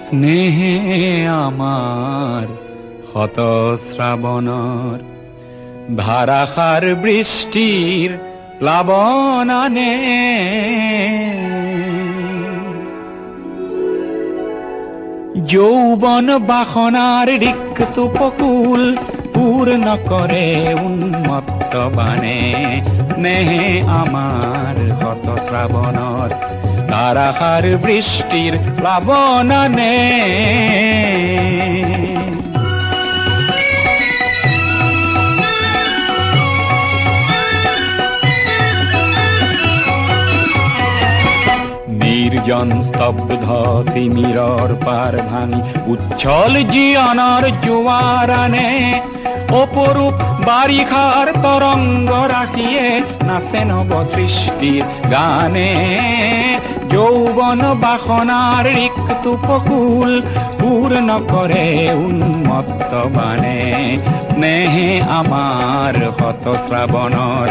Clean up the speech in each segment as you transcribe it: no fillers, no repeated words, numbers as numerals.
স্নেহে আমার হত শ্রাবণর ধারাসার বৃষ্টির প্লাবনানে যৌবন বাসনার রিক্ত উপকূল পূর্ণ করে উন্মত্ত বানে স্নেহে আমার হত শ্রাবণর ধারাসার বৃষ্টির প্লাবনানে নির্জন স্তব্ধ তিমিরর পার ভাঙি উচ্ছল জীবনের জোয়ারানে অপরূপ বারিখার তরঙ্গ রাখিয়ে নাচে নব সৃষ্টির গানে যৌবন বাসনার রিক্ত উপকূল পূর্ণ করে উন্মত্ত বানে স্নেহে আমার হত শ্রাবণর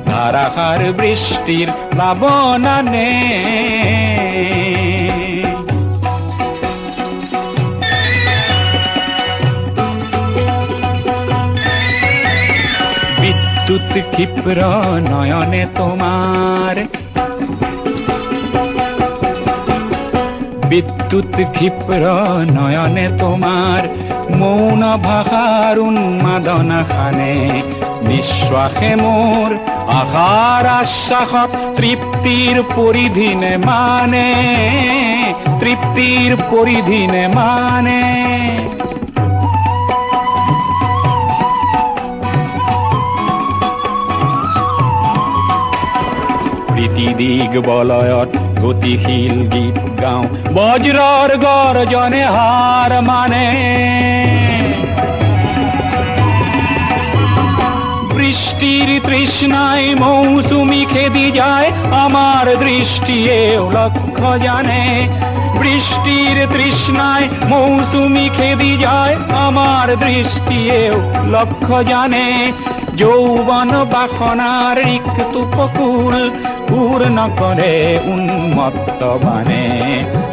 ধারাসার বৃষ্টির প্লাবনানে বিদ্যুৎ ক্ষিপ্র নয়নে তোমার বিদ্যুৎ ক্ষিপ্র নয়নে তোমার মৌন ভাষার উন্মাদনা খানে নিঃশ্বাসে মোর আশার আশ্বাসত তৃপ্তির পরিধিনে মানে তৃপ্তির পরিধিনে মানে দিগ বলয়ত গতিশীল গীত গাও বজ্রর গর্জনে হার মানে বৃষ্টির তৃষ্ণায় মৌসুমি খেদি যায় আমার দৃষ্টিও লক্ষ্য জানে বৃষ্টির তৃষ্ণায় মৌসুমি খেদি যায় আমার দৃষ্টিও লক্ষ্য জানে যৌবন বাসনার রিক্ত উপকূল পূর্ণ করে উন্মত্ত বানে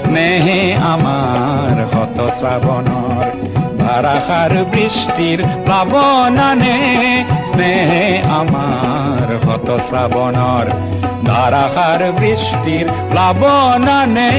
স্নেহে আমার হত শ্রাবণর ধারাসার বৃষ্টির প্লাবনানে স্নেহে আমার হত শ্রাবণর ধারাসার বৃষ্টির প্লাবনানে